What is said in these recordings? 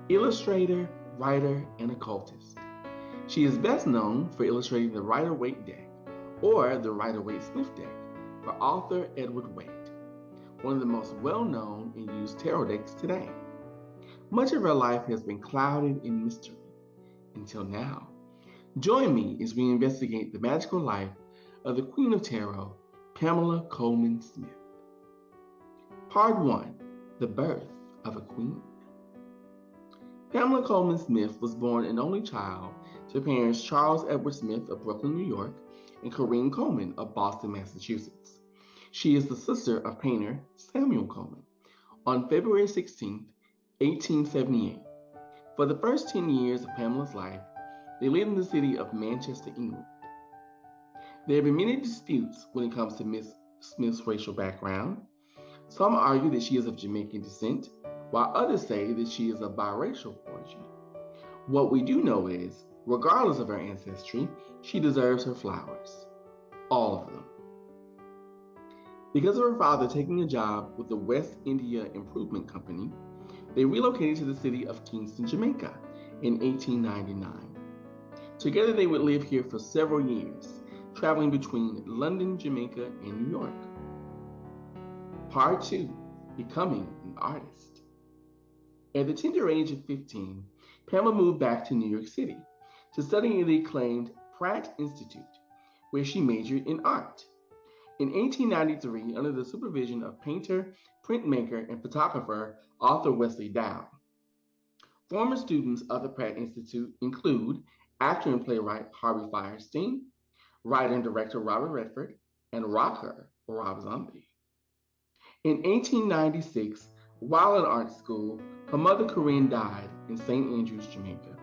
illustrator, writer, and occultist. She is best known for illustrating the Rider-Waite deck, or the Rider-Waite-Smith deck, for author Edward Waite, one of the most well-known and used tarot decks today. Much of her life has been clouded in mystery, until now. Join me as we investigate the magical life of the Queen of Tarot, Pamela Colman Smith. Part 1, The Birth of a Queen. Pamela Colman Smith was born an only child to parents Charles Edward Smith of Brooklyn, New York, and Corinne Coleman of Boston, Massachusetts. She is the sister of painter Samuel Coleman. On February 16, 1878, for the first 10 years of Pamela's life, they lived in the city of Manchester, England. There have been many disputes when it comes to Miss Smith's racial background. Some argue that she is of Jamaican descent, while others say that she is of biracial origin. What we do know is, regardless of her ancestry, she deserves her flowers. All of them. Because of her father taking a job with the West India Improvement Company, they relocated to the city of Kingston, Jamaica in 1899. Together they would live here for several years, traveling between London, Jamaica, and New York. Part 2, Becoming an Artist. At the tender age of 15, Pamela moved back to New York City to study in the acclaimed Pratt Institute, where she majored in art. In 1893, under the supervision of painter, printmaker, and photographer Arthur Wesley Dow. Former students of the Pratt Institute include actor and playwright Harvey Fierstein, writer and director Robert Redford, and rocker Rob Zombie. In 1896, while in art school, her mother Corinne died in St. Andrews, Jamaica.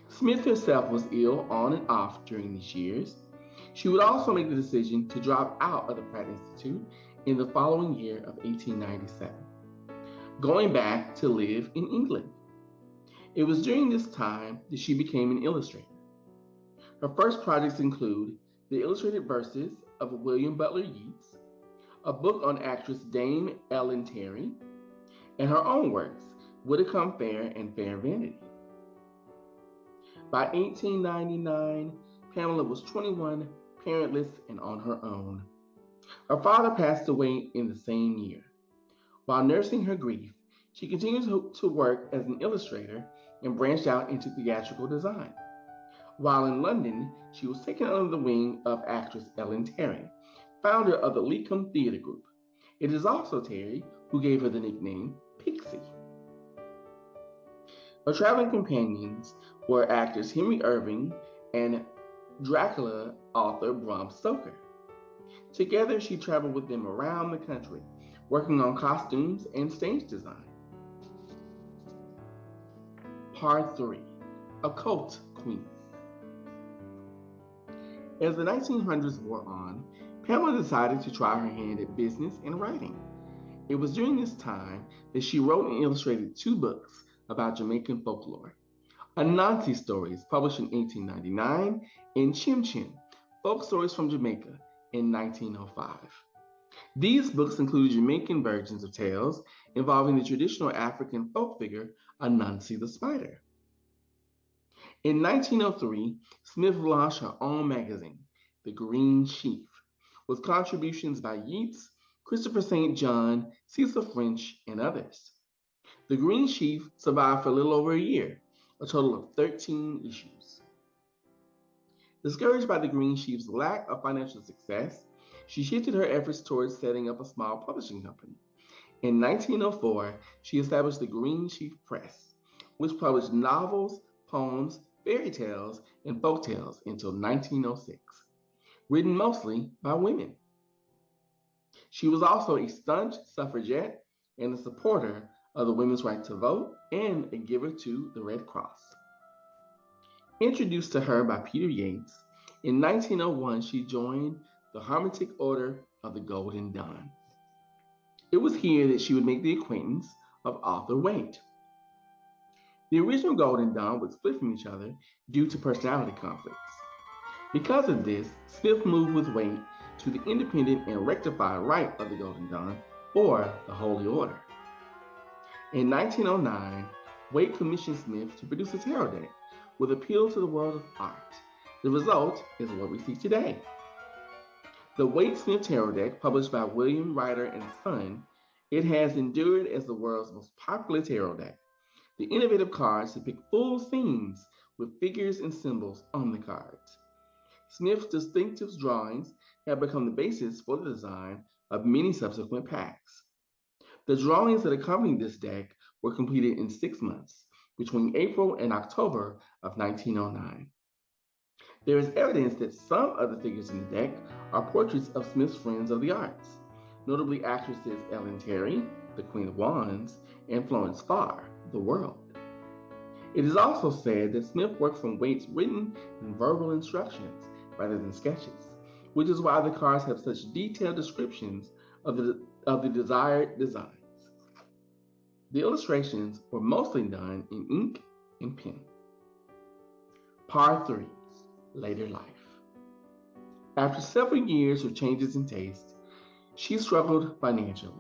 Smith herself was ill on and off during these years. She would also make the decision to drop out of the Pratt Institute in the following year of 1897, going back to live in England. It was during this time that she became an illustrator. Her first projects include the illustrated verses of William Butler Yeats, a book on actress Dame Ellen Terry, and her own works, Widdicombe Fair and Fair Vanity. By 1899, Pamela was 21, parentless, and on her own. Her father passed away in the same year. While nursing her grief, she continued to work as an illustrator and branched out into theatrical design. While in London, she was taken under the wing of actress Ellen Terry, founder of the Leecombe Theatre Group. It is also Terry who gave her the nickname Pixie. Her traveling companions were actors Henry Irving and Dracula author Bram Stoker. Together, she traveled with them around the country, working on costumes and stage design. Part 3, Occult Queen. As the 1900s wore on, Pamela decided to try her hand at business and writing. It was during this time that she wrote and illustrated 2 books about Jamaican folklore. Anansi Stories, published in 1899, and Chim Chim, Folk Stories from Jamaica, in 1905. These books include Jamaican versions of tales involving the traditional African folk figure Anansi the Spider. In 1903, Smith launched her own magazine, The Green Sheaf, with contributions by Yeats, Christopher St. John, Cecil French, and others. The Green Sheaf survived for a little over a year, a total of 13 issues. Discouraged by the Green Sheaf's lack of financial success, she shifted her efforts towards setting up a small publishing company. In 1904, she established the Green Sheaf Press, which published novels, poems, fairy tales, and folk tales until 1906, written mostly by women. She was also a staunch suffragette and a supporter of the women's right to vote and a giver to the Red Cross. Introduced to her by Peter Yates, in 1901 she joined the Hermetic Order of the Golden Dawn. It was here that she would make the acquaintance of Arthur Waite. The original Golden Dawn would split from each other due to personality conflicts. Because of this, Smith moved with Waite to the independent and rectified right of the Golden Dawn, or the Holy Order. In 1909, Waite commissioned Smith to produce a tarot deck with appeal to the world of art. The result is what we see today. The Waite-Smith Tarot Deck, published by William Ryder and Son, it has endured as the world's most popular tarot deck. The innovative cards depict full scenes with figures and symbols on the cards. Smith's distinctive drawings have become the basis for the design of many subsequent packs. The drawings that accompanied this deck were completed in 6 months, between April and October of 1909. There is evidence that some of the figures in the deck are portraits of Smith's friends of the arts, notably actresses Ellen Terry, the Queen of Wands, and Florence Farr, the World. It is also said that Smith worked from Waite's written and verbal instructions rather than sketches, which is why the cards have such detailed descriptions of the desired designs. The illustrations were mostly done in ink and pen. Part 3. Later life. After several years of changes in taste, she struggled financially.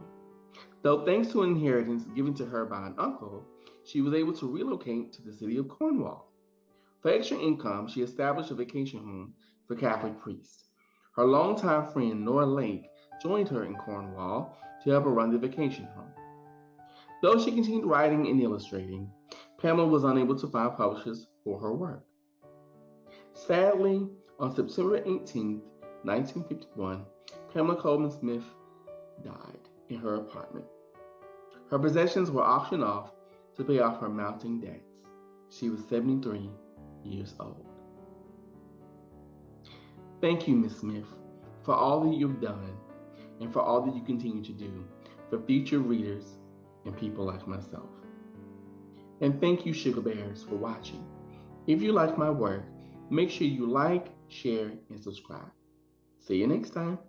Though thanks to an inheritance given to her by an uncle, she was able to relocate to the city of Cornwall. For extra income, she established a vacation home for Catholic priests. Her longtime friend Nora Lake joined her in Cornwall to help her run the vacation home. Though she continued writing and illustrating, Pamela was unable to find publishers for her work. Sadly, on September 18, 1951, Pamela Colman Smith died in her apartment. Her possessions were auctioned off to pay off her mounting debts. She was 73 years old. Thank you, Miss Smith, for all that you've done and for all that you continue to do for future readers and people like myself. And thank you, Sugarbears, for watching. If you like my work, make sure you like, share, and subscribe. See you next time.